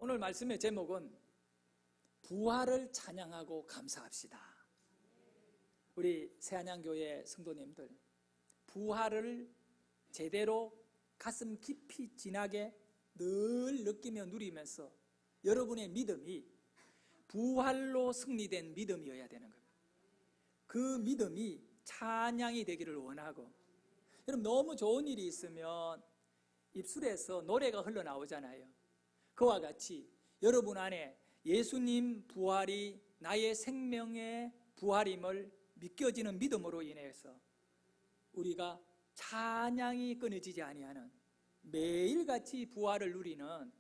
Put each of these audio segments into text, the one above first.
오늘 말씀의 제목은 부활을 찬양하고 감사합시다. 우리 새안양교회 성도님들, 부활을 제대로 가슴 깊이 진하게 늘 느끼며 누리면서 여러분의 믿음이 부활로 승리된 믿음이어야 되는 겁니다. 그 믿음이 찬양이 되기를 원하고, 여러분 너무 좋은 일이 있으면 입술에서 노래가 흘러나오잖아요. 그와 같이 여러분 안에 예수님 부활이 나의 생명의 부활임을 믿겨지는 믿음으로 인해서 우리가 찬양이 끊어지지 아니하는, 매일같이 부활을 누리는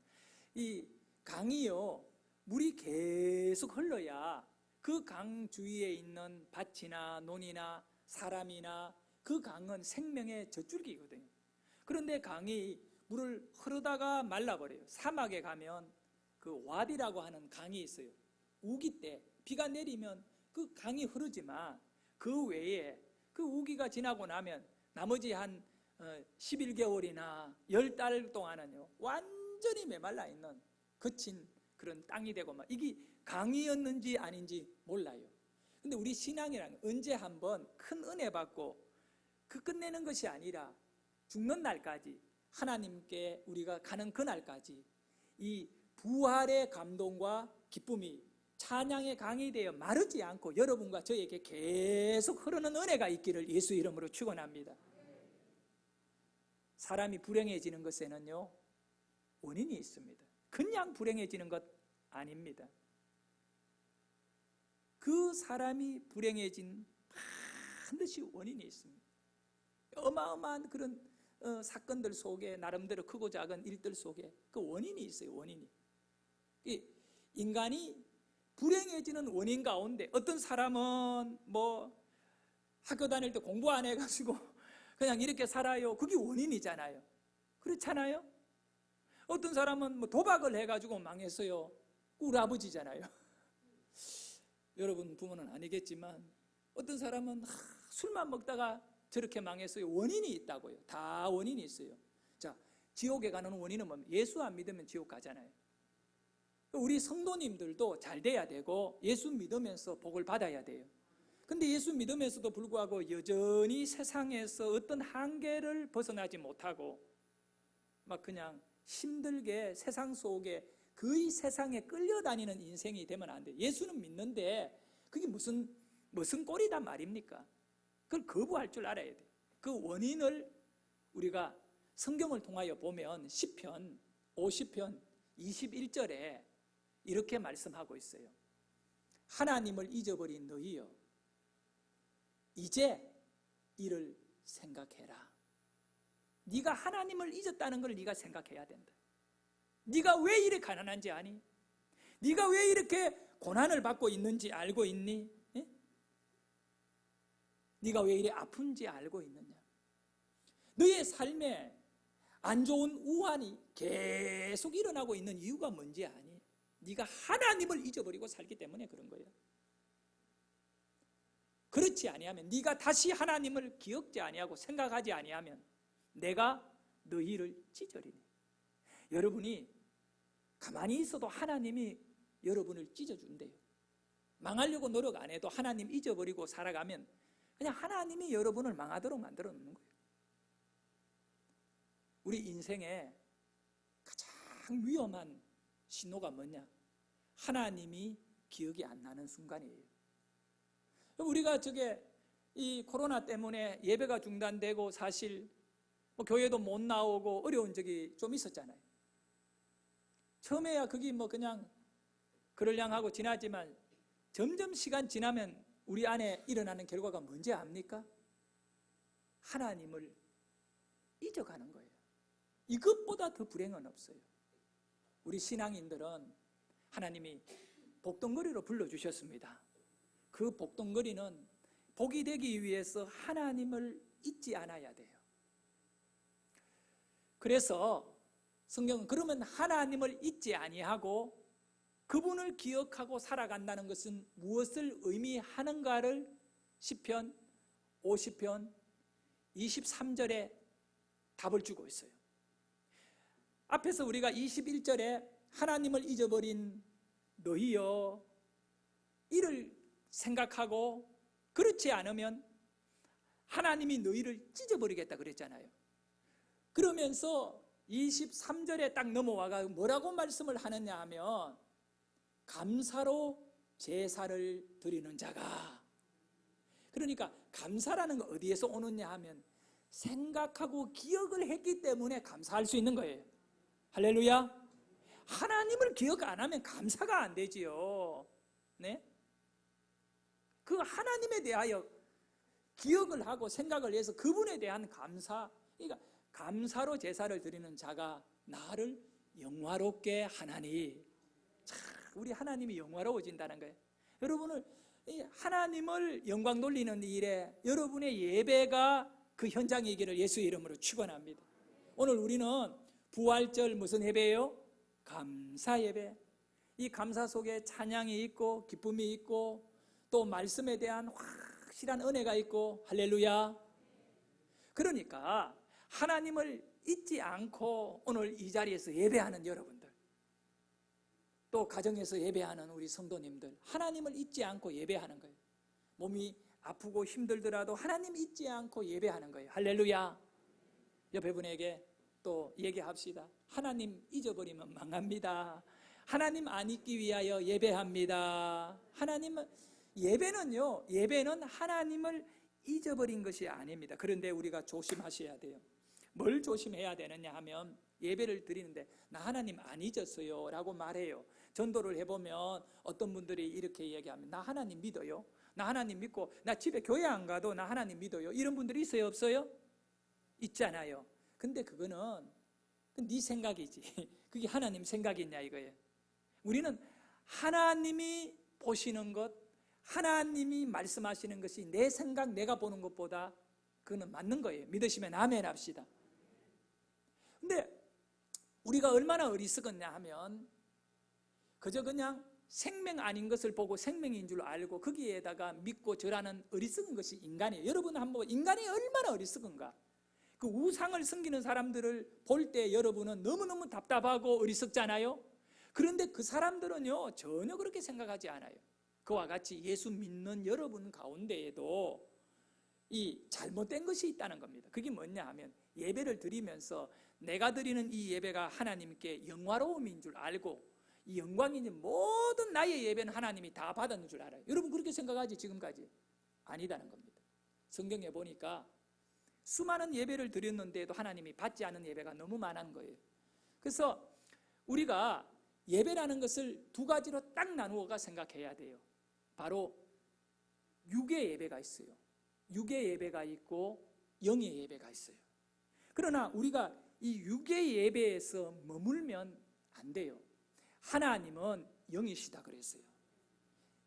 이 강이요, 물이 계속 흘러야 그 강 주위에 있는 밭이나 논이나 사람이나 그 강은 생명의 젖줄기거든요. 그런데 강이 물을 흐르다가 말라버려요. 사막에 가면 그 와디라고 하는 강이 있어요. 우기 때 비가 내리면 그 강이 흐르지만 그 외에 그 우기가 지나고 나면 나머지 한 11개월이나 10달 동안은요 완전히 메말라 있는 거친 그런 땅이 되고, 막 이게 강이었는지 아닌지 몰라요. 근데 우리 신앙이란 언제 한번 큰 은혜 받고 그 끝내는 것이 아니라 죽는 날까지, 하나님께 우리가 가는 그날까지 이 부활의 감동과 기쁨이 찬양의 강이 되어 마르지 않고 여러분과 저에게 계속 흐르는 은혜가 있기를 예수 이름으로 축원합니다. 사람이 불행해지는 것에는요 원인이 있습니다. 그냥 불행해지는 것 아닙니다. 그 사람이 불행해진 반드시 원인이 있습니다. 어마어마한 그런 사건들 속에, 나름대로 크고 작은 일들 속에 그 원인이 있어요. 원인이. 인간이 불행해지는 원인 가운데 어떤 사람은 뭐 학교 다닐 때 공부 안 해가지고 그냥 이렇게 살아요. 그게 원인이잖아요. 그렇잖아요. 어떤 사람은 뭐 도박을 해가지고 망했어요. 우리 아버지잖아요. 여러분 부모는 아니겠지만 어떤 사람은 술만 먹다가 저렇게 망했어요. 원인이 있다고요. 다 원인이 있어요. 자, 지옥에 가는 원인은 뭡니까? 예수 안 믿으면 지옥 가잖아요. 우리 성도님들도 잘 돼야 되고 예수 믿으면서 복을 받아야 돼요. 근데 예수 믿으면서도 불구하고 여전히 세상에서 어떤 한계를 벗어나지 못하고 막 그냥 힘들게 세상 속에 거의 세상에 끌려다니는 인생이 되면 안 돼요. 예수는 믿는데 그게 무슨 꼴이단 말입니까? 그걸 거부할 줄 알아야 돼요. 그 원인을 우리가 성경을 통하여 보면 시편 50편 21절에 이렇게 말씀하고 있어요. 하나님을 잊어버린 너희여, 이제 이를 생각해라. 네가 하나님을 잊었다는 걸 네가 생각해야 된다. 네가 왜 이렇게 가난한지 아니? 네가 왜 이렇게 고난을 받고 있는지 알고 있니? 예? 네가 왜 이래 아픈지 알고 있느냐? 너의 삶에 안 좋은 우환이 계속 일어나고 있는 이유가 뭔지 아니? 네가 하나님을 잊어버리고 살기 때문에 그런 거예요. 그렇지 아니하면, 네가 다시 하나님을 기억지 아니하고 생각하지 아니하면 내가 너희를 찢으리니. 여러분이 가만히 있어도 하나님이 여러분을 찢어준대요. 망하려고 노력 안 해도 하나님 잊어버리고 살아가면 그냥 하나님이 여러분을 망하도록 만들어 놓는 거예요. 우리 인생에 가장 위험한 신호가 뭐냐? 하나님이 기억이 안 나는 순간이에요. 우리가 이 코로나 때문에 예배가 중단되고 사실 뭐 교회도 못 나오고 어려운 적이 좀 있었잖아요. 처음에야 그게 뭐 그냥 그럴량하고 지나지만 점점 시간 지나면 우리 안에 일어나는 결과가 뭔지 압니까? 하나님을 잊어가는 거예요. 이것보다 더 불행은 없어요. 우리 신앙인들은 하나님이 복덩거리로 불러주셨습니다. 그 복덩거리는 복이 되기 위해서 하나님을 잊지 않아야 돼요. 그래서 성경은 그러면 하나님을 잊지 아니하고 그분을 기억하고 살아간다는 것은 무엇을 의미하는가를 시편 50편 23절에 답을 주고 있어요. 앞에서 우리가 21절에 하나님을 잊어버린 너희여, 이를 생각하고 그렇지 않으면 하나님이 너희를 찢어버리겠다 그랬잖아요. 그러면서 23절에 딱 넘어와가 뭐라고 말씀을 하느냐 하면 감사로 제사를 드리는 자가, 그러니까 감사라는 거 어디에서 오느냐 하면 생각하고 기억을 했기 때문에 감사할 수 있는 거예요. 할렐루야. 하나님을 기억 안 하면 감사가 안 되지요. 네? 그 하나님에 대하여 기억을 하고 생각을 해서 그분에 대한 감사, 그러니까 감사로 제사를 드리는 자가 나를 영화롭게 하나니. 참, 우리 하나님이 영화로워진다는 거예요. 여러분을 하나님을 영광 돌리는 일에 여러분의 예배가 그 현장이기를 예수의 이름으로 축원합니다. 오늘 우리는 부활절 무슨 예배예요? 감사 예배. 이 감사 속에 찬양이 있고 기쁨이 있고 또 말씀에 대한 확실한 은혜가 있고, 할렐루야. 그러니까 하나님을 잊지 않고 오늘 이 자리에서 예배하는 여러분들, 또 가정에서 예배하는 우리 성도님들, 하나님을 잊지 않고 예배하는 거예요. 몸이 아프고 힘들더라도 하나님 잊지 않고 예배하는 거예요. 할렐루야. 옆에 분에게 또 얘기합시다. 하나님 잊어버리면 망합니다. 하나님 안 잊기 위하여 예배합니다. 하나님은 예배는요, 예배는 하나님을 잊어버린 것이 아닙니다. 그런데 우리가 조심하셔야 돼요. 뭘 조심해야 되느냐 하면 예배를 드리는데 나 하나님 안 잊었어요 라고 말해요. 전도를 해보면 어떤 분들이 이렇게 얘기하면 나 하나님 믿어요, 나 하나님 믿고 나 집에 교회 안 가도 나 하나님 믿어요, 이런 분들이 있어요 없어요? 있잖아요. 근데 그거는 네 생각이지 그게 하나님 생각이냐 이거예요. 우리는 하나님이 보시는 것, 하나님이 말씀하시는 것이 내 생각 내가 보는 것보다 그거는 맞는 거예요. 믿으시면 아멘 합시다. 근데 우리가 얼마나 어리석었냐 하면 그저 그냥 생명 아닌 것을 보고 생명인 줄 알고 거기에다가 믿고 절하는 어리석은 것이 인간이에요. 여러분 한번 인간이 얼마나 어리석은가. 그 우상을 섬기는 사람들을 볼 때 여러분은 너무너무 답답하고 어리석잖아요. 그런데 그 사람들은요 전혀 그렇게 생각하지 않아요. 그와 같이 예수 믿는 여러분 가운데에도 이 잘못된 것이 있다는 겁니다. 그게 뭐냐 하면 예배를 드리면서 내가 드리는 이 예배가 하나님께 영화로움인 줄 알고 이 영광이니 모든 나의 예배는 하나님이 다 받았는 줄 알아요. 여러분 그렇게 생각하지 지금까지? 아니다는 겁니다. 성경에 보니까 수많은 예배를 드렸는데도 하나님이 받지 않은 예배가 너무 많은 거예요. 그래서 우리가 예배라는 것을 두 가지로 딱 나누어가 생각해야 돼요. 바로 육의 예배가 있어요. 육의 예배가 있고 영의 예배가 있어요. 그러나 우리가 이 육의 예배에서 머물면 안 돼요. 하나님은 영이시다 그랬어요.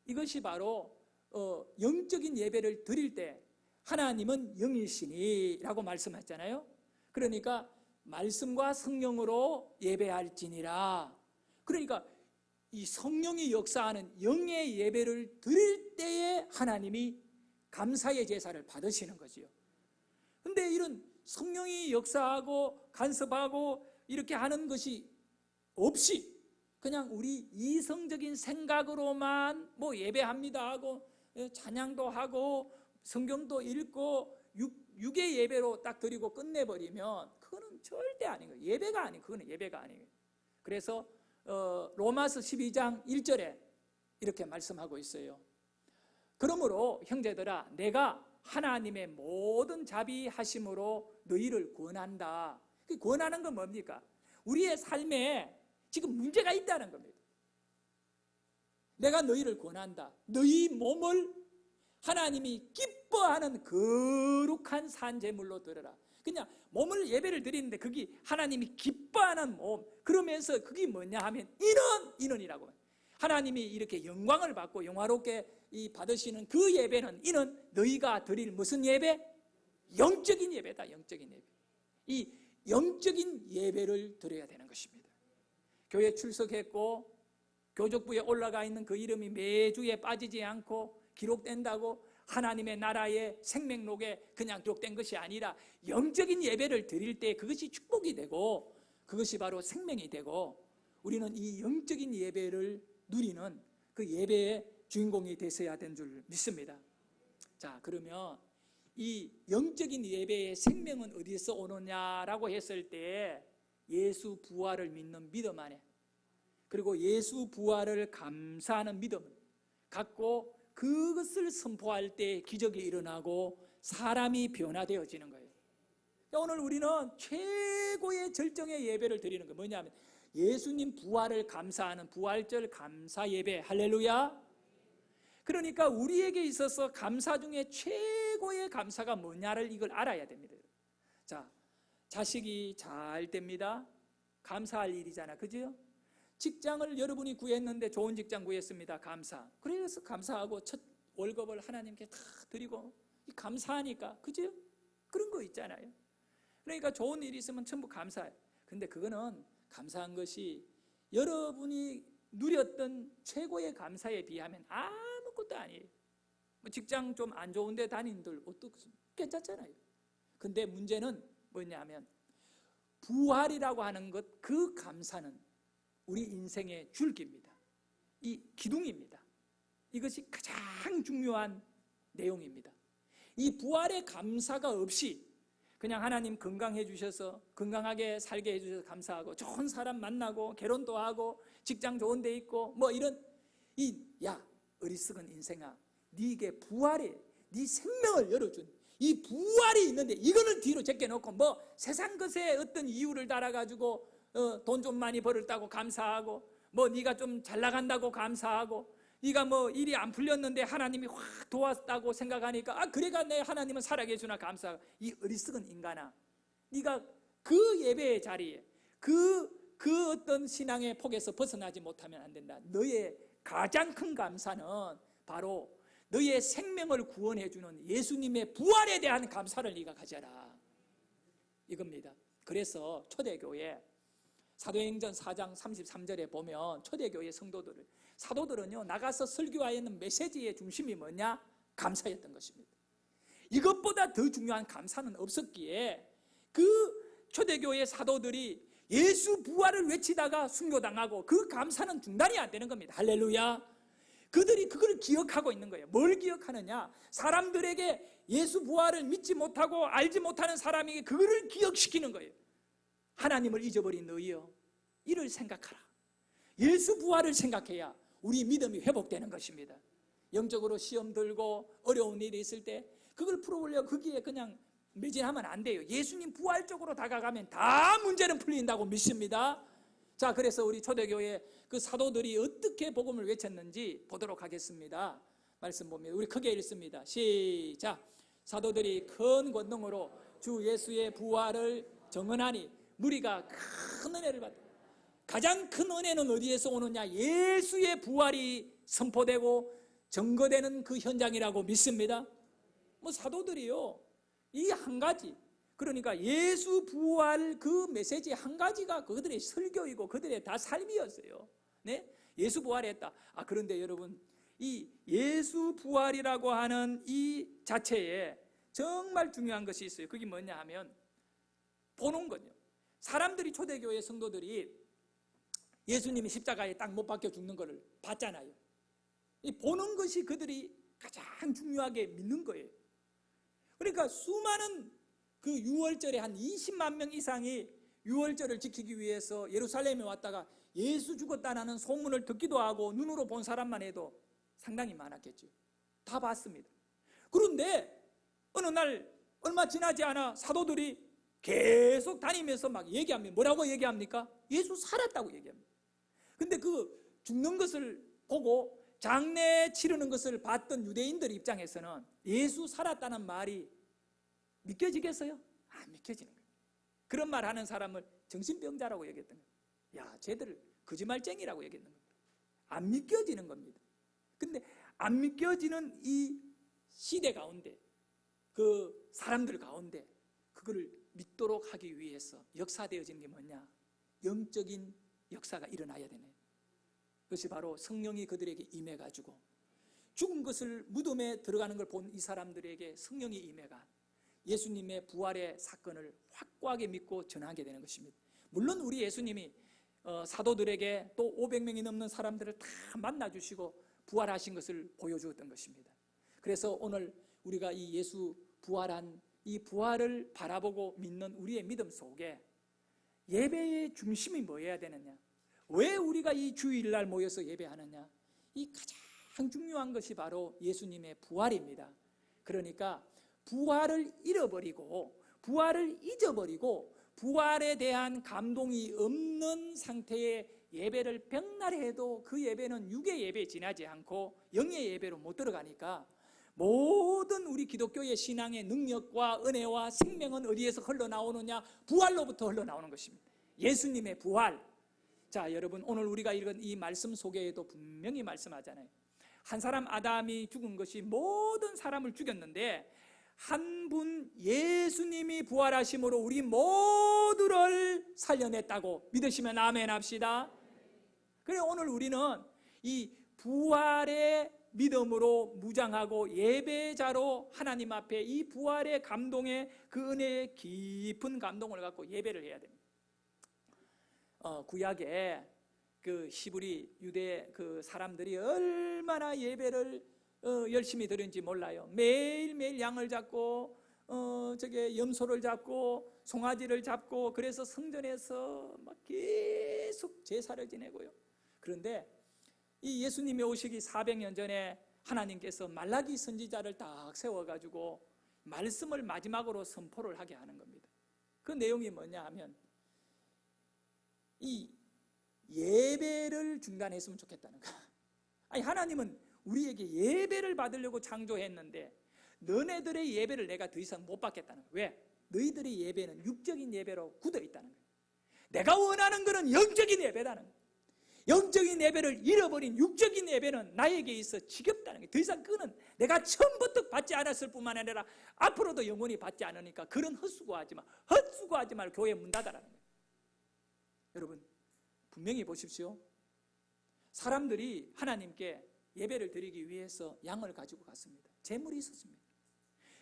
이것이 바로 영적인 예배를 드릴 때 하나님은 영이시니 라고 말씀했잖아요. 그러니까 말씀과 성령으로 예배할지니라. 그러니까 이 성령이 역사하는 영의 예배를 드릴 때에 하나님이 감사의 제사를 받으시는 거지요. 근데 이런 성령이 역사하고 간섭하고 이렇게 하는 것이 없이 그냥 우리 이성적인 생각으로만 뭐 예배합니다 하고 찬양도 하고 성경도 읽고 육의 예배로 딱 드리고 끝내버리면 그거는 절대 아닌 거예요. 예배가 아니에요. 그거는 예배가 아니에요. 그래서 로마서 12장 1절에 이렇게 말씀하고 있어요. 그러므로 형제들아 내가 하나님의 모든 자비하심으로 너희를 권한다. 그 권하는 건 뭡니까? 우리의 삶에 지금 문제가 있다는 겁니다. 내가 너희를 권한다. 너희 몸을 하나님이 기뻐하는 거룩한 산제물로 드려라. 그냥 몸을 예배를 드리는데 그게 하나님이 기뻐하는 몸, 그러면서 그게 뭐냐 하면 이는이라고. 하나님이 이렇게 영광을 받고 영화롭게 받으시는 그 예배는 이는 너희가 드릴 무슨 예배? 영적인 예배다. 영적인 예배. 이 영적인 예배를 드려야 되는 것입니다. 교회 출석했고 교족부에 올라가 있는 그 이름이 매주에 빠지지 않고 기록된다고 하나님의 나라의 생명록에 그냥 기록된 것이 아니라 영적인 예배를 드릴 때 그것이 축복이 되고 그것이 바로 생명이 되고 우리는 이 영적인 예배를 누리는 그 예배의 주인공이 되셔야 되는 줄 믿습니다. 자, 그러면 이 영적인 예배의 생명은 어디서 오느냐라고 했을 때 예수 부활을 믿는 믿음 안에, 그리고 예수 부활을 감사하는 믿음 갖고 그것을 선포할 때 기적이 일어나고 사람이 변화되어지는 거예요. 오늘 우리는 최고의 절정의 예배를 드리는 거예요. 뭐냐면 예수님 부활을 감사하는 부활절 감사 예배. 할렐루야. 그러니까 우리에게 있어서 감사 중에 최고의 감사가 뭐냐를 이걸 알아야 됩니다. 자, 자식이 잘 됩니다. 감사할 일이잖아, 그죠? 직장을 여러분이 구했는데 좋은 직장 구했습니다. 감사. 그래서 감사하고 첫 월급을 하나님께 다 드리고 감사하니까, 그죠? 그런 거 있잖아요. 그러니까 좋은 일이 있으면 전부 감사해요. 근데 그거는 감사한 것이 여러분이 누렸던 최고의 감사에 비하면 아무것도 아니에요. 직장 좀 안 좋은 데 다닌들 어떻습니까? 괜찮잖아요. 근데 문제는 뭐냐면 부활이라고 하는 것, 그 감사는 우리 인생의 줄기입니다. 이 기둥입니다. 이것이 가장 중요한 내용입니다. 이 부활의 감사가 없이 그냥 하나님 건강해 주셔서 건강하게 살게 해주셔서 감사하고 좋은 사람 만나고 결혼도 하고 직장 좋은 데 있고 뭐 이런 어리석은 인생아, 네게 부활에 네 생명을 열어준 이 부활이 있는데 이거를 뒤로 제껴놓고 뭐 세상 것에 어떤 이유를 달아가지고 돈 좀 많이 벌었다고 감사하고 뭐 네가 좀 잘 나간다고 감사하고 네가 뭐 일이 안 풀렸는데 하나님이 확 도왔다고 생각하니까 그래가 내 하나님은 살아계시나 감사하고. 이 어리석은 인간아, 네가 그 예배의 자리에 그 어떤 신앙의 폭에서 벗어나지 못하면 안 된다. 너의 가장 큰 감사는 바로 너의 생명을 구원해 주는 예수님의 부활에 대한 감사를 네가 가져라, 이겁니다. 그래서 초대교회 사도행전 4장 33절에 보면 초대교회 성도들을, 사도들은요 나가서 설교하는 메시지의 중심이 뭐냐? 감사였던 것입니다. 이것보다 더 중요한 감사는 없었기에 그 초대교회 사도들이 예수 부활을 외치다가 순교당하고 그 감사는 중단이 안 되는 겁니다. 할렐루야. 그들이 그걸 기억하고 있는 거예요. 뭘 기억하느냐? 사람들에게 예수 부활을 믿지 못하고 알지 못하는 사람에게 그거를 기억시키는 거예요. 하나님을 잊어버린 너희여, 이를 생각하라. 예수 부활을 생각해야 우리 믿음이 회복되는 것입니다. 영적으로 시험 들고 어려운 일이 있을 때 그걸 풀어보려고 거기에 그냥 매진하면 안 돼요. 예수님 부활 쪽으로 다가가면 다 문제는 풀린다고 믿습니다. 자, 그래서 우리 초대교회 그 사도들이 어떻게 복음을 외쳤는지 보도록 하겠습니다. 말씀 봅니다. 우리 크게 읽습니다. 시작. 사도들이 큰 권능으로 주 예수의 부활을 증언하니 무리가 큰 은혜를 받다. 가장 큰 은혜는 어디에서 오느냐? 예수의 부활이 선포되고 증거되는 그 현장이라고 믿습니다. 뭐 사도들이요, 이 한 가지, 그러니까 예수 부활 그 메시지 한 가지가 그들의 설교이고 그들의 다 삶이었어요. 네? 예수 부활했다. 그런데 여러분, 이 예수 부활이라고 하는 이 자체에 정말 중요한 것이 있어요. 그게 뭐냐 하면 보는 거죠. 사람들이, 초대교회 성도들이 예수님이 십자가에 딱 못 박혀 죽는 것을 봤잖아요. 이 보는 것이 그들이 가장 중요하게 믿는 거예요. 그러니까 수많은 그 유월절에 한 20만 명 이상이 유월절을 지키기 위해서 예루살렘에 왔다가 예수 죽었다는 소문을 듣기도 하고 눈으로 본 사람만 해도 상당히 많았겠죠. 다 봤습니다. 그런데 어느 날 얼마 지나지 않아 사도들이 계속 다니면서 막 얘기합니다. 뭐라고 얘기합니까? 예수 살았다고 얘기합니다. 근데 그 죽는 것을 보고 장례 치르는 것을 봤던 유대인들 입장에서는 예수 살았다는 말이 믿겨지겠어요? 안 믿겨지는 거예요. 그런 말 하는 사람을 정신병자라고 얘기했던 거예요. 쟤들 거짓말쟁이라고 얘기했던 겁니다. 안 믿겨지는 겁니다. 근데 안 믿겨지는 이 시대 가운데, 그 사람들 가운데 그거를 믿도록 하기 위해서 역사되어진 게 뭐냐? 영적인 역사가 일어나야 되네. 그것이 바로 성령이 그들에게 임해가지고 죽은 것을 무덤에 들어가는 걸 본 이 사람들에게 성령이 임해가 예수님의 부활의 사건을 확고하게 믿고 전하게 되는 것입니다. 물론 우리 예수님이 사도들에게 또 500명이 넘는 사람들을 다 만나주시고 부활하신 것을 보여주었던 것입니다. 그래서 오늘 우리가 이 예수 부활한 이 부활을 바라보고 믿는 우리의 믿음 속에 예배의 중심이 뭐여야 되느냐, 왜 우리가 이 주일날 모여서 예배하느냐, 이 가장 중요한 것이 바로 예수님의 부활입니다. 그러니까 부활을 잃어버리고 부활을 잊어버리고 부활에 대한 감동이 없는 상태의 예배를 백날 해도 그 예배는 육의 예배에 지나지 않고 영의 예배로 못 들어가니까 모든 우리 기독교의 신앙의 능력과 은혜와 생명은 어디에서 흘러나오느냐? 부활로부터 흘러나오는 것입니다. 예수님의 부활. 자, 여러분, 오늘 우리가 읽은 이 말씀 속에도 분명히 말씀하잖아요. 한 사람 아담이 죽은 것이 모든 사람을 죽였는데 한 분 예수님이 부활하심으로 우리 모두를 살려냈다고 믿으시면 아멘 합시다. 그래, 오늘 우리는 이 부활의 믿음으로 무장하고 예배자로 하나님 앞에 이 부활의 감동의 그 은혜의 깊은 감동을 갖고 예배를 해야 됩니다. 구약에 그 히브리 유대 그 사람들이 얼마나 예배를 열심히 드렸는지 몰라요. 매일매일 양을 잡고 염소를 잡고 송아지를 잡고 그래서 성전에서 막 계속 제사를 지내고요. 그런데 이 예수님이 오시기 400년 전에 하나님께서 말라기 선지자를 딱 세워가지고 말씀을 마지막으로 선포를 하게 하는 겁니다. 그 내용이 뭐냐 하면 이 예배를 중단했으면 좋겠다는 거야. 아니, 하나님은 우리에게 예배를 받으려고 창조했는데 너네들의 예배를 내가 더 이상 못 받겠다는 거야. 왜? 너희들의 예배는 육적인 예배로 굳어 있다는 거야. 내가 원하는 것은 영적인 예배라는 거야. 영적인 예배를 잃어버린 육적인 예배는 나에게 있어 지겹다는 거예요. 더 이상 그는 내가 처음부터 받지 않았을 뿐만 아니라 앞으로도 영원히 받지 않으니까 그런 헛수고하지 마. 헛수고하지 말고 교회 문 닫아라는 거예요. 여러분, 분명히 보십시오. 사람들이 하나님께 예배를 드리기 위해서 양을 가지고 갔습니다. 제물이 있었습니다.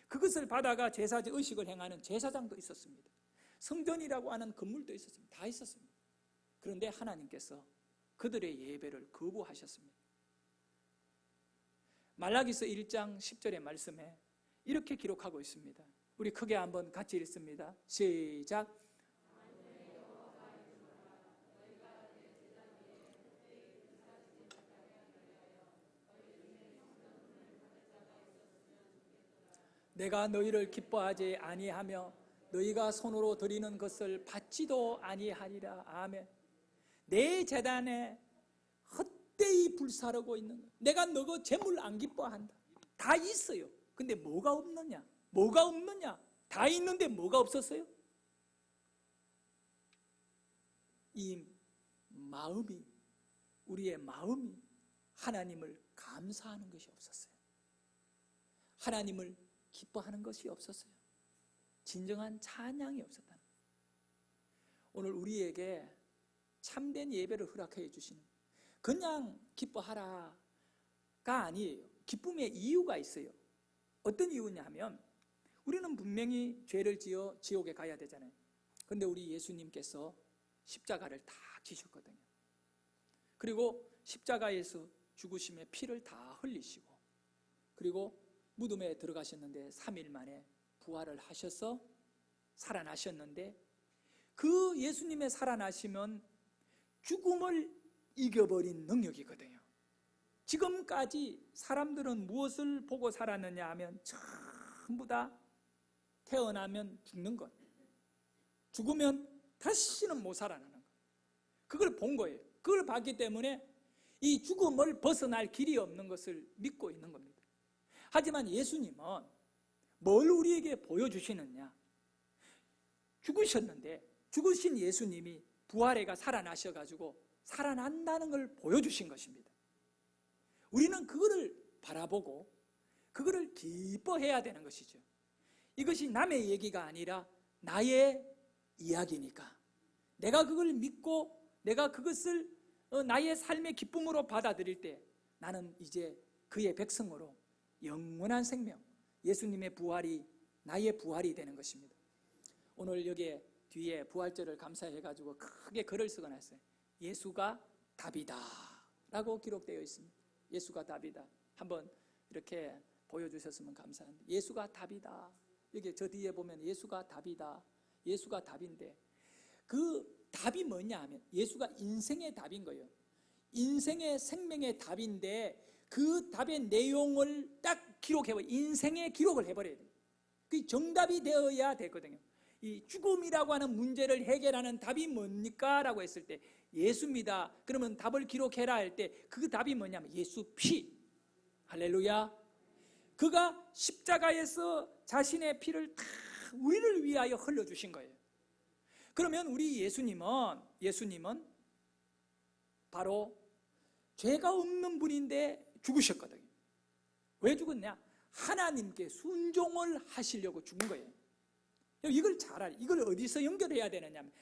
그것을 받아가 제사 의식을 행하는 제사장도 있었습니다. 성전이라고 하는 건물도 있었습니다. 다 있었습니다. 그런데 하나님께서 그들의 예배를 거부하셨습니다. 말라기서 1장 10절의 말씀에 이렇게 기록하고 있습니다. 우리 크게 한번 같이 읽습니다. 시작. 내가 너희를 기뻐하지 아니하며 너희가 손으로 드리는 것을 받지도 아니하리라. 아멘. 내 제단에 헛되이 불사르고 있는 것. 내가 너거 재물 안 기뻐한다. 다 있어요. 근데 뭐가 없느냐? 뭐가 없느냐? 다 있는데 뭐가 없었어요? 이 마음이, 우리의 마음이 하나님을 감사하는 것이 없었어요. 하나님을 기뻐하는 것이 없었어요. 진정한 찬양이 없었다는 거예요. 오늘 우리에게 참된 예배를 허락해 주시는, 그냥 기뻐하라가 아니에요. 기쁨의 이유가 있어요. 어떤 이유냐 하면 우리는 분명히 죄를 지어 지옥에 가야 되잖아요. 그런데 우리 예수님께서 십자가를 다 지셨거든요. 그리고 십자가에서 죽으심에 피를 다 흘리시고 그리고 무덤에 들어가셨는데 3일 만에 부활을 하셔서 살아나셨는데 그 예수님의 살아나심은 죽음을 이겨버린 능력이거든요. 지금까지 사람들은 무엇을 보고 살았느냐 하면 전부 다 태어나면 죽는 것, 죽으면 다시는 못 살아나는 것, 그걸 본 거예요. 그걸 봤기 때문에 이 죽음을 벗어날 길이 없는 것을 믿고 있는 겁니다. 하지만 예수님은 뭘 우리에게 보여주시느냐? 죽으셨는데 죽으신 예수님이 부활해가 살아나셔가지고 살아난다는 걸 보여주신 것입니다. 우리는 그거를 바라보고 그거를 기뻐해야 되는 것이죠. 이것이 남의 얘기가 아니라 나의 이야기니까 내가 그걸 믿고 내가 그것을 나의 삶의 기쁨으로 받아들일 때 나는 이제 그의 백성으로 영원한 생명, 예수님의 부활이 나의 부활이 되는 것입니다. 오늘 여기에 뒤에 부활절을 감사해가지고 크게 글을 쓰거나 했어요. 예수가 답이다 라고 기록되어 있습니다. 예수가 답이다. 한번 이렇게 보여주셨으면 감사한데, 예수가 답이다. 여기 저 뒤에 보면 예수가 답이다. 예수가 답인데, 그 답이 뭐냐 하면 예수가 인생의 답인 거예요. 인생의 생명의 답인데, 그 답의 내용을 딱 기록해버려, 인생의 기록을 해버려야 돼요. 그 정답이 되어야 되거든요. 이 죽음이라고 하는 문제를 해결하는 답이 뭡니까? 라고 했을 때 예수입니다. 그러면 답을 기록해라 할 때 그 답이 뭐냐면 예수 피. 할렐루야. 그가 십자가에서 자신의 피를 다 우리를 위하여 흘려주신 거예요. 그러면 우리 예수님은 바로 죄가 없는 분인데 죽으셨거든요. 왜 죽었냐? 하나님께 순종을 하시려고 죽은 거예요. 이걸 잘 알아요. 이걸 어디서 연결해야 되느냐 하면,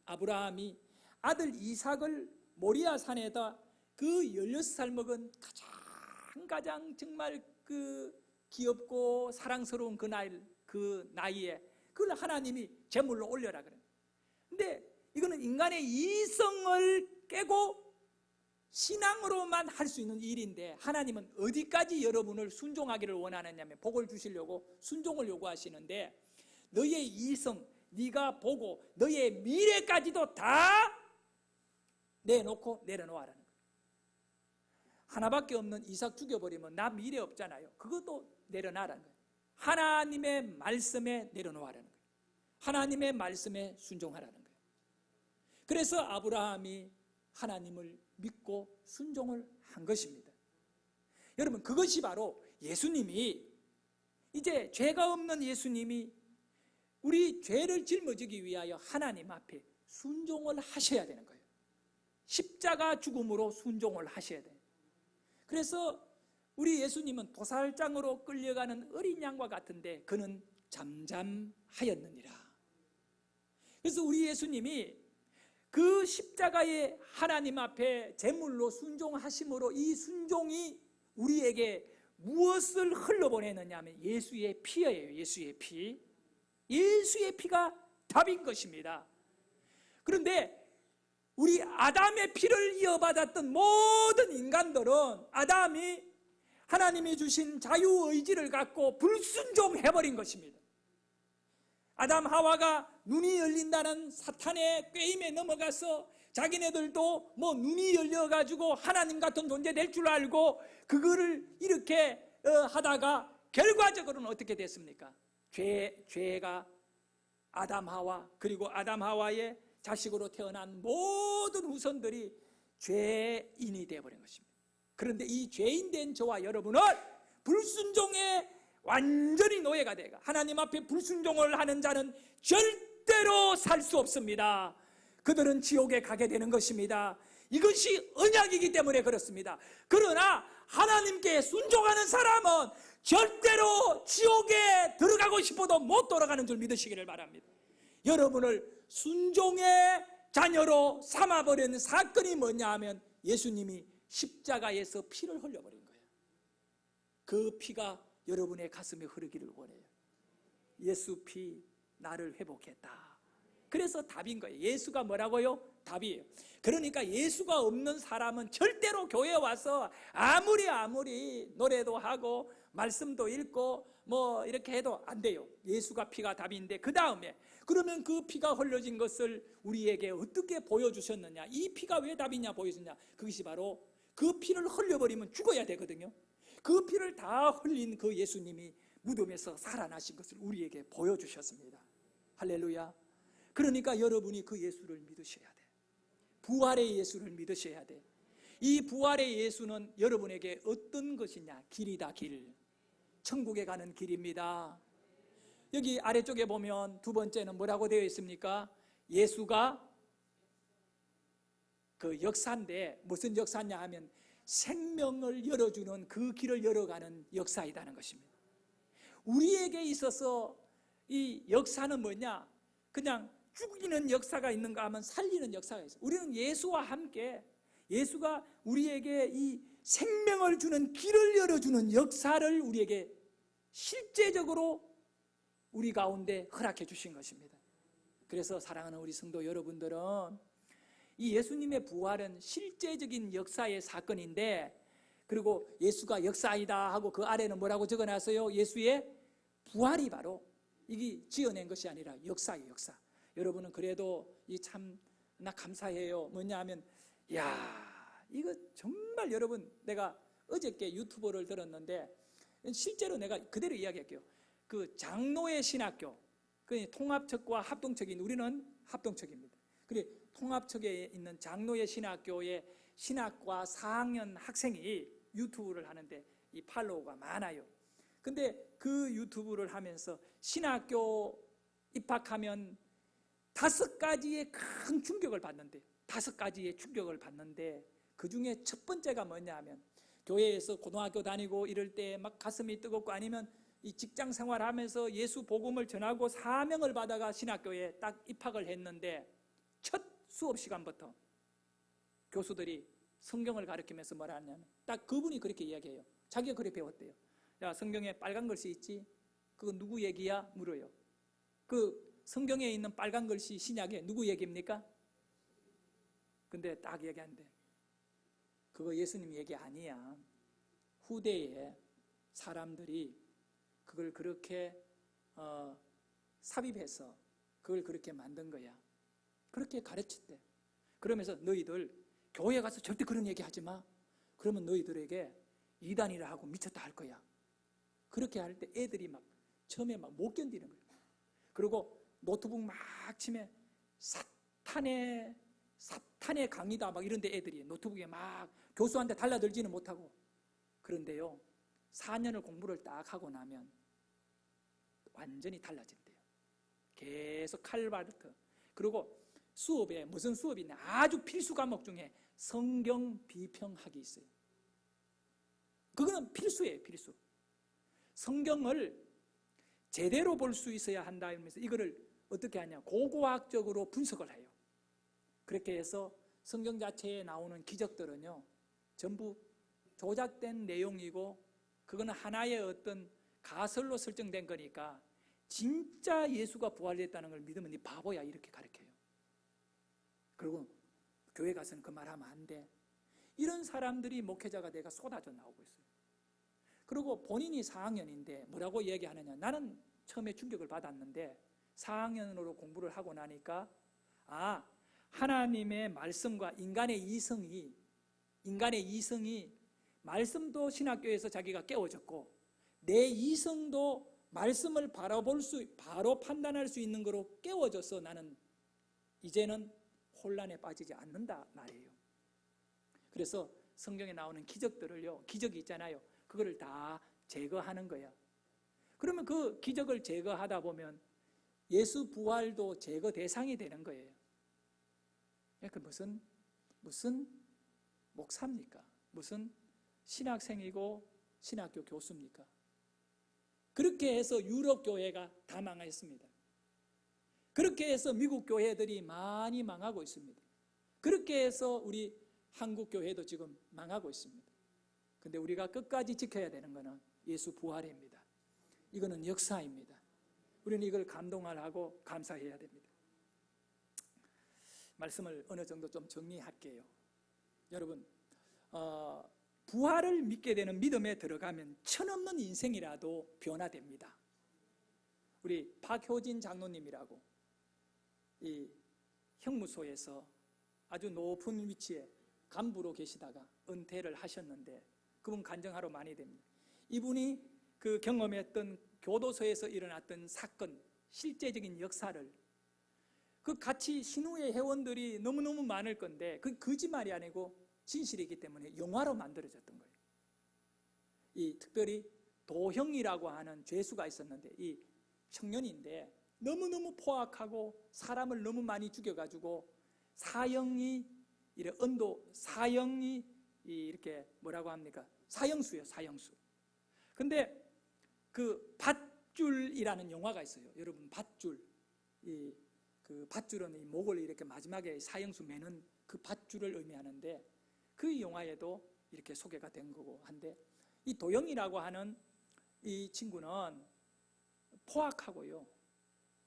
아브라함이 아들 이삭을 모리아 산에다 그 16살 먹은 가장 정말 그 귀엽고 사랑스러운 그 나이에 그걸 하나님이 제물로 올려라 그래요. 근데 이거는 인간의 이성을 깨고 신앙으로만 할 수 있는 일인데, 하나님은 어디까지 여러분을 순종하기를 원하느냐면 복을 주시려고 순종을 요구하시는데, 너의 이성, 네가 보고 너의 미래까지도 다 내놓고 내려놓아라는 거예요. 하나밖에 없는 이삭 죽여버리면 나 미래 없잖아요. 그것도 내려놔라는 거예요. 하나님의 말씀에 내려놓아라는 거예요. 하나님의 말씀에 순종하라는 거예요. 그래서 아브라함이 하나님을 믿고 순종을 한 것입니다. 여러분, 그것이 바로 예수님이, 이제 죄가 없는 예수님이 우리 죄를 짊어지기 위하여 하나님 앞에 순종을 하셔야 되는 거예요. 십자가 죽음으로 순종을 하셔야 돼요. 그래서 우리 예수님은 도살장으로 끌려가는 어린 양과 같은데 그는 잠잠하였느니라. 그래서 우리 예수님이 그 십자가의 하나님 앞에 제물로 순종하심으로 이 순종이 우리에게 무엇을 흘러보내느냐 하면 예수의 피예요. 예수의 피. 예수의 피가 답인 것입니다. 그런데 우리 아담의 피를 이어받았던 모든 인간들은 아담이 하나님이 주신 자유의지를 갖고 불순종해버린 것입니다. 아담 하와가 눈이 열린다는 사탄의 꾀임에 넘어가서 자기네들도 뭐 눈이 열려가지고 하나님 같은 존재 될 줄 알고 그거를 이렇게 하다가 결과적으로는 어떻게 됐습니까? 죄가 아담 하와, 그리고 아담 하와의 자식으로 태어난 모든 후손들이 죄인이 되어버린 것입니다. 그런데 이 죄인 된 저와 여러분은 불순종의 완전히 노예가 되가, 하나님 앞에 불순종을 하는 자는 절대로 살 수 없습니다. 그들은 지옥에 가게 되는 것입니다. 이것이 언약이기 때문에 그렇습니다. 그러나 하나님께 순종하는 사람은 절대로 지옥에 들어가고 싶어도 못 돌아가는 줄 믿으시기를 바랍니다. 여러분을 순종의 자녀로 삼아버린 사건이 뭐냐 하면 예수님이 십자가에서 피를 흘려버린 거예요. 그 피가 여러분의 가슴에 흐르기를 원해요. 예수 피, 나를 회복했다. 그래서 답인 거예요. 예수가 뭐라고요? 답이에요. 그러니까 예수가 없는 사람은 절대로 교회에 와서 아무리 노래도 하고 말씀도 읽고 뭐 이렇게 해도 안 돼요. 예수가 피가 답인데, 그 다음에 그러면 그 피가 흘려진 것을 우리에게 어떻게 보여주셨느냐, 이 피가 왜 답이냐 보여주냐, 그것이 바로 그 피를 흘려버리면 죽어야 되거든요. 그 피를 다 흘린 그 예수님이 무덤에서 살아나신 것을 우리에게 보여주셨습니다. 할렐루야. 그러니까 여러분이 그 예수를 믿으셔야 돼. 부활의 예수를 믿으셔야 돼. 이 부활의 예수는 여러분에게 어떤 것이냐? 길이다, 길. 천국에 가는 길입니다. 여기 아래쪽에 보면 두 번째는 뭐라고 되어 있습니까? 예수가 그 역사인데, 무슨 역사냐 하면 생명을 열어주는 그 길을 열어가는 역사이라는 것입니다. 우리에게 있어서 이 역사는 뭐냐? 그냥 죽이는 역사가 있는가 하면 살리는 역사가 있어요. 우리는 예수와 함께, 예수가 우리에게 이 생명을 주는 길을 열어주는 역사를 우리에게 실제적으로 우리 가운데 허락해 주신 것입니다. 그래서 사랑하는 우리 성도 여러분들은 이 예수님의 부활은 실제적인 역사의 사건인데, 그리고 예수가 역사이다 하고 그 아래는 뭐라고 적어놨어요? 예수의 부활이 바로 이게 지어낸 것이 아니라 역사예요, 역사. 여러분은 그래도 이 참 나 감사해요. 뭐냐 하면, 야, 이거 정말 여러분, 내가 어저께 유튜브를 들었는데 실제로 내가 그대로 이야기할게요. 그 장로의 신학교, 그 통합측과 합동측인, 우리는 합동측입니다. 그래, 통합측에 있는 장로의 신학교의 신학과 4학년 학생이 유튜브를 하는데 이 팔로워가 많아요. 근데 그 유튜브를 하면서 신학교 입학하면 5가지의 큰 충격을 받는데, 5가지의 충격을 받는데, 그 중에 첫 번째가 뭐냐 하면, 교회에서 고등학교 다니고 이럴 때 막 가슴이 뜨겁고, 아니면 이 직장 생활하면서 예수 복음을 전하고 사명을 받아가 신학교에 딱 입학을 했는데, 첫 수업 시간부터 교수들이 성경을 가르치면서 뭐라 하냐면, 딱 그분이 그렇게 이야기해요. 자기가 그렇게 배웠대요. 야, 성경에 빨간 글씨 있지? 그거 누구 얘기야? 물어요. 그 성경에 있는 빨간 글씨 신약에 누구 얘기입니까? 근데 딱 얘기하는데, 그거 예수님 얘기 아니야. 후대에 사람들이 그걸 그렇게 삽입해서 그걸 그렇게 만든 거야. 그렇게 가르쳤대. 그러면서 너희들 교회 가서 절대 그런 얘기 하지 마. 그러면 너희들에게 이단이라 하고 미쳤다 할 거야. 그렇게 할 때 애들이 막 처음에 막 못 견디는 거예요. 그리고 노트북 막 치면 사탄의 강의다 막 이런데 애들이 노트북에 막 교수한테 달라들지는 못하고. 그런데요, 4년을 공부를 딱 하고 나면 완전히 달라진대요. 계속 칼바르트. 그리고 수업에 무슨 수업이 있냐, 아주 필수 과목 중에 성경 비평학이 있어요. 그거는 필수예요, 필수. 성경을 제대로 볼 수 있어야 한다 이러면서 이거를 어떻게 하냐, 고고학적으로 분석을 해요. 그렇게 해서 성경 자체에 나오는 기적들은요, 전부 조작된 내용이고, 그거는 하나의 어떤 가설로 설정된 거니까 진짜 예수가 부활했다는 걸 믿으면 네 바보야, 이렇게 가르쳐요. 그리고 교회 가서는 그 말하면 안 돼. 이런 사람들이 목회자가 내가 쏟아져 나오고 있어요. 그리고 본인이 4학년인데 뭐라고 얘기하느냐, 나는 처음에 충격을 받았는데 4학년으로 공부를 하고 나니까, 하나님의 말씀과 인간의 이성이 말씀도 신학교에서 자기가 깨워졌고, 내 이성도 말씀을 바로 판단할 수 있는 거로 깨워져서 나는 이제는 혼란에 빠지지 않는다 말이에요. 그래서 성경에 나오는 기적들을요, 기적이 있잖아요, 그거를 다 제거하는 거야. 그러면 그 기적을 제거하다 보면 예수 부활도 제거 대상이 되는 거예요. 그 무슨 목사입니까? 무슨 신학생이고 신학교 교수입니까? 그렇게 해서 유럽 교회가 다 망했습니다. 그렇게 해서 미국 교회들이 많이 망하고 있습니다. 그렇게 해서 우리 한국 교회도 지금 망하고 있습니다. 근데 우리가 끝까지 지켜야 되는 것은 예수 부활입니다. 이거는 역사입니다. 우리는 이걸 감동을 하고 감사해야 됩니다. 말씀을 어느 정도 좀 정리할게요. 여러분, 부활을 믿게 되는 믿음에 들어가면 천없는 인생이라도 변화됩니다. 우리 박효진 장로님이라고 이 형무소에서 아주 높은 위치에 간부로 계시다가 은퇴를 하셨는데, 그분 간증하러 많이 됩니다. 이분이 그 경험했던 교도소에서 일어났던 사건, 실제적인 역사를, 그 같이 신우의 회원들이 너무너무 많을 건데 그 거짓말이 아니고 진실이기 때문에 영화로 만들어졌던 거예요. 이 특별히 도형이라고 하는 죄수가 있었는데, 이 청년인데 너무너무 포악하고 사람을 너무 많이 죽여가지고 사형이 이렇게 뭐라고 합니까? 사형수예요, 사형수. 근데 그 밧줄이라는 영화가 있어요. 여러분, 밧줄. 그 밧줄은 이 목을 이렇게 마지막에 사형수 매는 그 밧줄을 의미하는데, 그 영화에도 이렇게 소개가 된 거고 한데, 이 도영이라고 하는 이 친구는 포악하고요,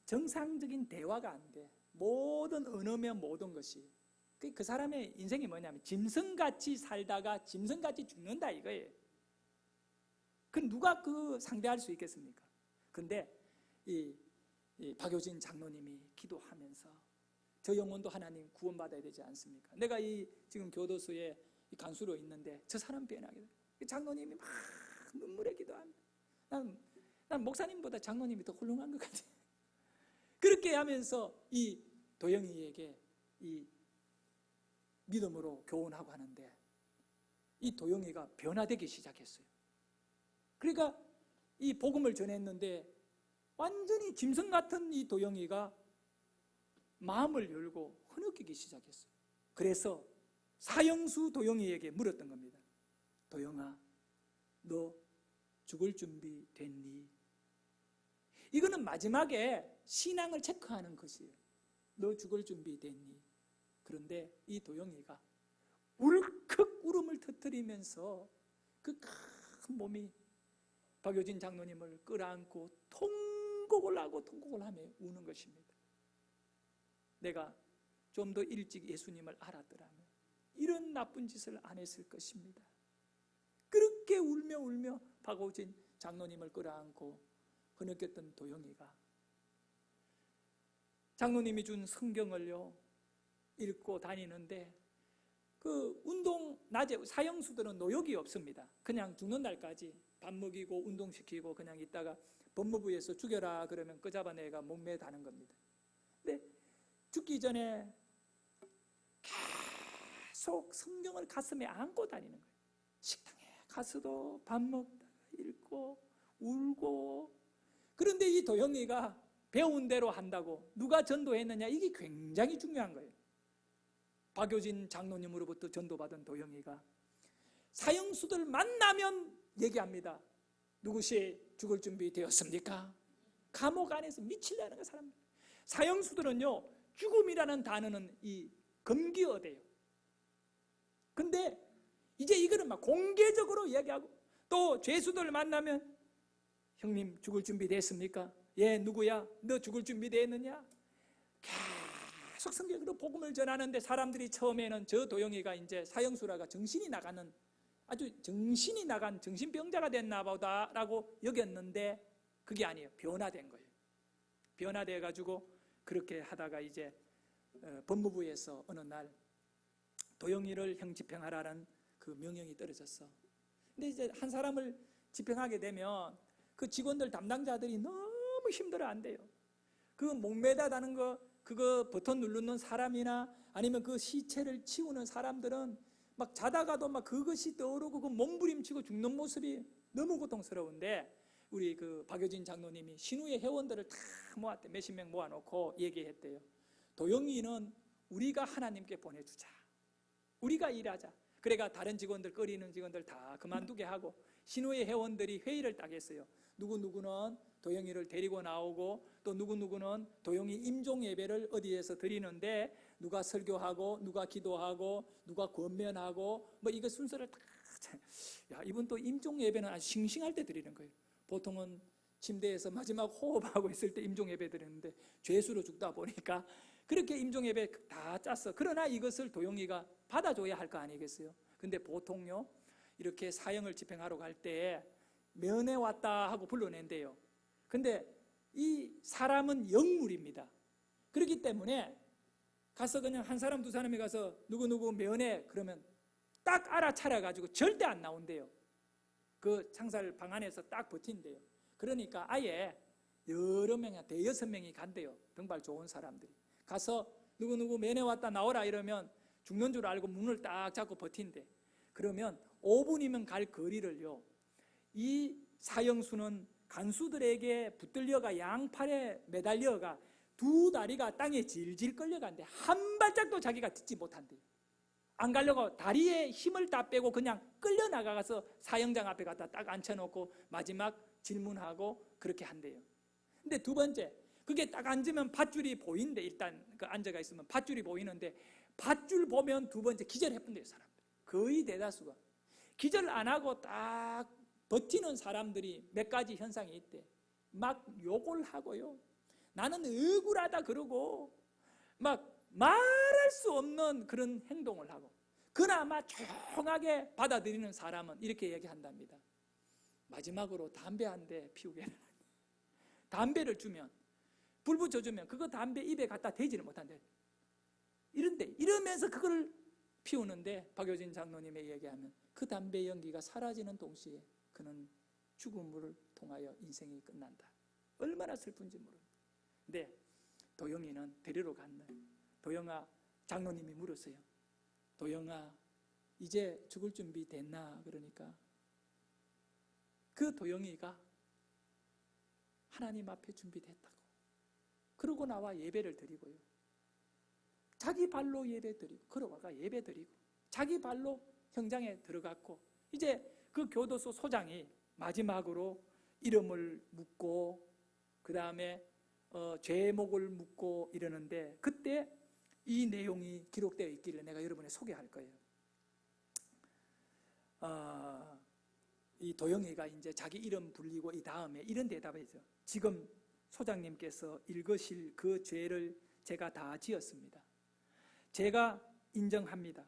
정상적인 대화가 안 돼. 모든 언어면 모든 것이. 그 사람의 인생이 뭐냐면 짐승같이 살다가 짐승같이 죽는다 이거예요. 그 누가 그 상대할 수 있겠습니까? 근데 이 박효진 장로님이 기도하면서 저 영혼도 하나님 구원받아야 되지 않습니까? 내가 이 지금 교도소에 간수로 있는데 저 사람 변하게 돼. 장로님이 막 눈물에 기도합니다. 난 목사님보다 장로님이 더 훌륭한 것 같아요. 그렇게 하면서 이 도영이에게 이 믿음으로 교훈하고 하는데 이 도영이가 변화되기 시작했어요. 그러니까 이 복음을 전했는데 완전히 짐승 같은 이 도영이가 마음을 열고 흐느끼기 시작했어요. 그래서 사형수 도영이에게 물었던 겁니다. 도영아, 너 죽을 준비 됐니? 이거는 마지막에 신앙을 체크하는 것이에요. 너 죽을 준비 됐니? 그런데 이 도영이가 울컥 울음을 터뜨리면서 그 큰 몸이 박효진 장로님을 끌어안고 통곡을 하고 통곡을 하며 우는 것입니다. 내가 좀 더 일찍 예수님을 알았더라면 이런 나쁜 짓을 안 했을 것입니다. 그렇게 울며 박효진 장로님을 끌어안고 흐느꼈던 도영이가 장로님이 준 성경을요 읽고 다니는데 그 운동 낮에 사형수들은 노역이 없습니다. 그냥 죽는 날까지 밥 먹이고 운동시키고 그냥 있다가 법무부에서 죽여라 그러면 그 잡아내가 목매에 다는 겁니다. 근데 죽기 전에 계속 성경을 가슴에 안고 다니는 거예요. 식당에 가서도 밥 먹다가 읽고 울고. 그런데 이 도영이가 배운 대로 한다고 누가 전도했느냐, 이게 굉장히 중요한 거예요. 박효진 장로님으로부터 전도받은 도영이가 사형수들 만나면 얘기합니다. 누구시 죽을 준비 되었습니까? 감옥 안에서 미치려는 거 사람. 사형수들은요 죽음이라는 단어는 이 금기어대요. 근데 이제 이거는 막 공개적으로 이야기하고, 또 죄수들 만나면 형님 죽을 준비 됐습니까? 예, 누구야? 너 죽을 준비 됐느냐? 계속 성경으로 복음을 전하는데 사람들이 처음에는 저 도영이가 이제 사형수라가 정신이 나가는, 아주 정신이 나간 정신병자가 됐나 보다라고 여겼는데 그게 아니에요. 변화된 거예요. 변화돼 가지고 그렇게 하다가 이제 법무부에서 어느 날 도영이를 형 집행하라는 그 명령이 떨어졌어. 근데 이제 한 사람을 집행하게 되면 그 직원들 담당자들이 너무 힘들어한대요. 그 목매다다는 거, 그거 버튼 누르는 사람이나 아니면 그 시체를 치우는 사람들은 막 자다가도 막 그것이 떠오르고 그 몸부림치고 죽는 모습이 너무 고통스러운데, 우리 그 박효진 장로님이 신우의 회원들을 다 모았대. 몇십 명 모아놓고 얘기했대요. 도영이는 우리가 하나님께 보내주자. 우리가 일하자. 그래가 다른 직원들, 끓이는 직원들 다 그만두게 하고 신우의 회원들이 회의를 딱 했어요. 누구누구는 도영이를 데리고 나오고, 또 누구누구는 도영이 임종 예배를 어디에서 드리는데 누가 설교하고 누가 기도하고 누가 권면하고 뭐 이거 순서를 다. 야, 이분 또 임종 예배는 아주 싱싱할 때 드리는 거예요. 보통은 침대에서 마지막 호흡하고 있을 때 임종 예배 드리는데 죄수로 죽다 보니까 그렇게 임종 예배 다 짰어. 그러나 이것을 도영이가 받아줘야 할 거 아니겠어요? 근데 보통요 이렇게 사형을 집행하러 갈 때 면회 왔다 하고 불러낸대요. 근데 이 사람은 영물입니다. 그렇기 때문에 가서 그냥 한 사람 두 사람이 가서 누구누구 면회 그러면 딱 알아차려가지고 절대 안 나온대요. 그 창살 방 안에서 딱 버틴대요. 그러니까 아예 여러 명이, 대여섯 명이 간대요. 등발 좋은 사람들이 가서 누구누구 면회 왔다 나오라 이러면 죽는 줄 알고 문을 딱 잡고 버틴대. 그러면 5분이면 갈 거리를요 이 사형수는 간수들에게 붙들려가 양팔에 매달려가 두 다리가 땅에 질질 끌려간대. 한 발짝도 자기가 딛지 못한대요. 안 가려고 다리에 힘을 다 빼고 그냥 끌려나가서 사형장 앞에 갖다 딱 앉혀놓고 마지막 질문하고 그렇게 한대요. 근데 두 번째, 그게 딱 앉으면 밧줄이 보이는데, 일단 그 앉아가 있으면 밧줄이 보이는데 밧줄 보면 두 번째 기절해본대요. 사람들 거의 대다수가 기절 안 하고 딱 버티는 사람들이 몇 가지 현상이 있대. 막 욕을 하고요, 나는 억울하다 그러고 막 말할 수 없는 그런 행동을 하고, 그나마 조용하게 받아들이는 사람은 이렇게 얘기한답니다. 마지막으로 담배 한 대 피우게 해라. 담배를 주면, 불 붙여주면 그거 담배 입에 갖다 대지를 못한대. 이러면서 그걸 피우는데, 박효진 장로님의 얘기하면 그 담배 연기가 사라지는 동시에 그는 죽음을 통하여 인생이 끝난다. 얼마나 슬픈지 모릅니다. 근데 도영이는 데리러 갔네. 도영아, 장로님이 물었어요. 도영아, 이제 죽을 준비 됐나? 그러니까 그 도영이가 하나님 앞에 준비됐다고. 그러고 나와 예배를 드리고요. 자기 발로 예배 드리고, 걸어와가 예배 드리고, 자기 발로 형장에 들어갔고, 이제 그 교도소 소장이 마지막으로 이름을 묻고, 그 다음에 죄목을 묻고 이러는데, 그때 이 내용이 기록되어 있기를 내가 여러분에 소개할 거예요. 이 도영이가 이제 자기 이름 불리고 이 다음에 이런 대답이죠. 지금 소장님께서 읽으실 그 죄를 제가 다 지었습니다. 제가 인정합니다.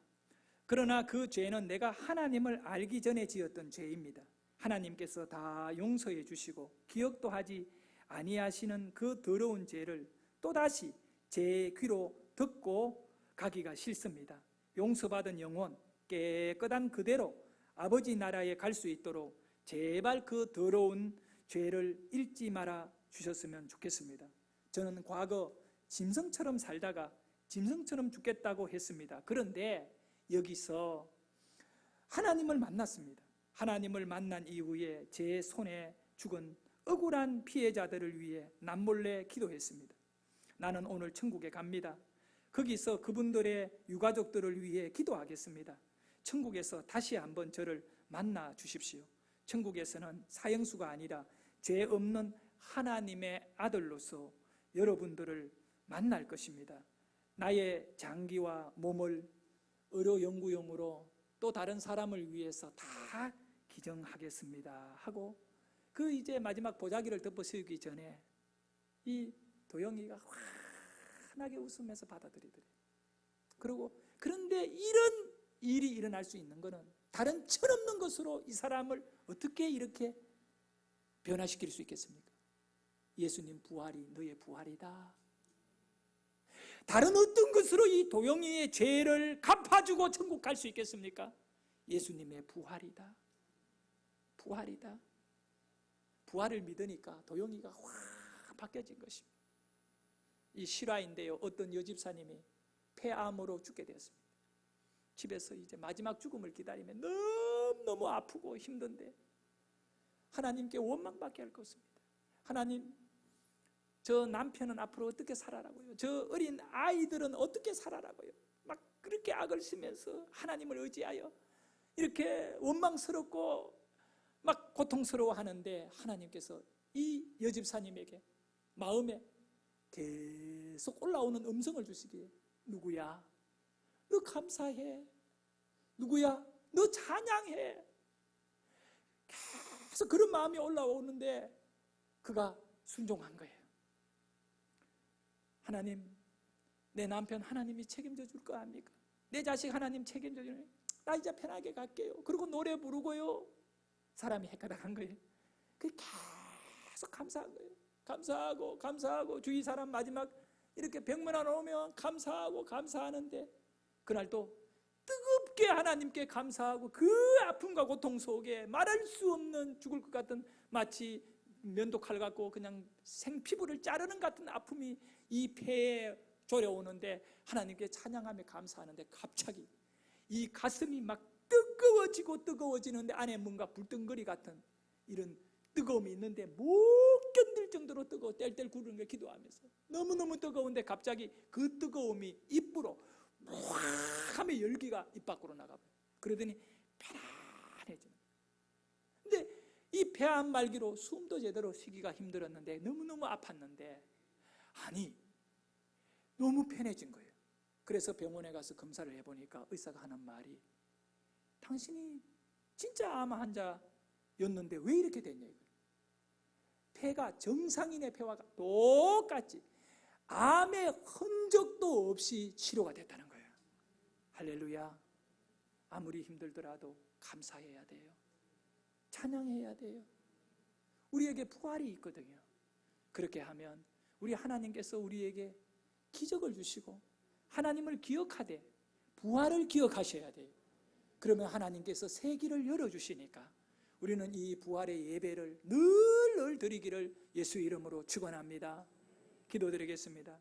그러나 그 죄는 내가 하나님을 알기 전에 지었던 죄입니다. 하나님께서 다 용서해 주시고 기억도 하지 아니하시는 그 더러운 죄를 또다시 제 귀로 듣고 가기가 싫습니다. 용서받은 영혼 깨끗한 그대로 아버지 나라에 갈 수 있도록 제발 그 더러운 죄를 잊지 말아 주셨으면 좋겠습니다. 저는 과거 짐승처럼 살다가 짐승처럼 죽겠다고 했습니다. 그런데 여기서 하나님을 만났습니다. 하나님을 만난 이후에 제 손에 죽은 억울한 피해자들을 위해 남몰래 기도했습니다. 나는 오늘 천국에 갑니다. 거기서 그분들의 유가족들을 위해 기도하겠습니다. 천국에서 다시 한번 저를 만나 주십시오. 천국에서는 사형수가 아니라 죄 없는 하나님의 아들로서 여러분들을 만날 것입니다. 나의 장기와 몸을 의료연구용으로 또 다른 사람을 위해서 다 기증하겠습니다 하고, 그 이제 마지막 보자기를 덮어 씌우기 전에 이 도영이가 환하게 웃으면서 받아들이더래요. 그런데 이런 일이 일어날 수 있는 것은 다른 철없는 것으로 이 사람을 어떻게 이렇게 변화시킬 수 있겠습니까? 예수님 부활이 너의 부활이다. 다른 어떤 것으로 이 도영이의 죄를 갚아주고 천국 갈 수 있겠습니까? 예수님의 부활이다. 부활이다. 부활을 믿으니까 도영이가 확 바뀌어진 것입니다. 이 실화인데요, 어떤 여집사님이 폐암으로 죽게 되었습니다. 집에서 이제 마지막 죽음을 기다리면 너무너무 아프고 힘든데 하나님께 원망밖에 할 것 없습니다. 하나님, 저 남편은 앞으로 어떻게 살아라고요? 저 어린 아이들은 어떻게 살아라고요? 막 그렇게 악을 쓰면서 하나님을 의지하여 이렇게 원망스럽고 막 고통스러워 하는데, 하나님께서 이 여집사님에게 마음에 계속 올라오는 음성을 주시기에, 누구야? 너 감사해. 누구야? 너 찬양해. 계속 그런 마음이 올라오는데 그가 순종한 거예요. 하나님, 내 남편 하나님이 책임져 줄 거 아닙니까? 내 자식 하나님 책임져 주네. 나 이제 편하게 갈게요. 그리고 노래 부르고요. 사람이 헷갈아간 거예요. 계속 감사한 거예요. 감사하고 주위 사람 마지막 이렇게 병문안 오면 감사하고 감사하는데, 그날 또 뜨겁게 하나님께 감사하고 그 아픔과 고통 속에 말할 수 없는 죽을 것 같은, 마치 면도칼 갖고 그냥 생피부를 자르는 같은 아픔이 이 폐에 졸여오는데 하나님께 찬양하며 감사하는데, 갑자기 이 가슴이 막 뜨거워지는데 안에 뭔가 불덩거리 같은 이런 뜨거움이 있는데 못 견딜 정도로 뜨거워 뗄뗄 구르는 걸 기도하면서, 너무너무 뜨거운데 갑자기 그 뜨거움이 입으로 확 하면 열기가 입 밖으로 나가버려요. 그러더니 편안해지는 거예요. 근데 이 폐암 말기로 숨도 제대로 쉬기가 힘들었는데, 너무너무 아팠는데, 아니 너무 편해진 거예요. 그래서 병원에 가서 검사를 해보니까 의사가 하는 말이, 당신이 진짜 암 환자였는데 왜 이렇게 됐냐 이거예요. 폐가 정상인의 폐와 똑같이 암의 흔적도 없이 치료가 됐다는 거예요. 할렐루야. 아무리 힘들더라도 감사해야 돼요. 찬양해야 돼요. 우리에게 부활이 있거든요. 그렇게 하면 우리 하나님께서 우리에게 기적을 주시고 하나님을 기억하되 부활을 기억하셔야 돼요. 그러면 하나님께서 새 길을 열어주시니까 우리는 이 부활의 예배를 늘 드리기를 예수 이름으로 축원합니다. 기도드리겠습니다.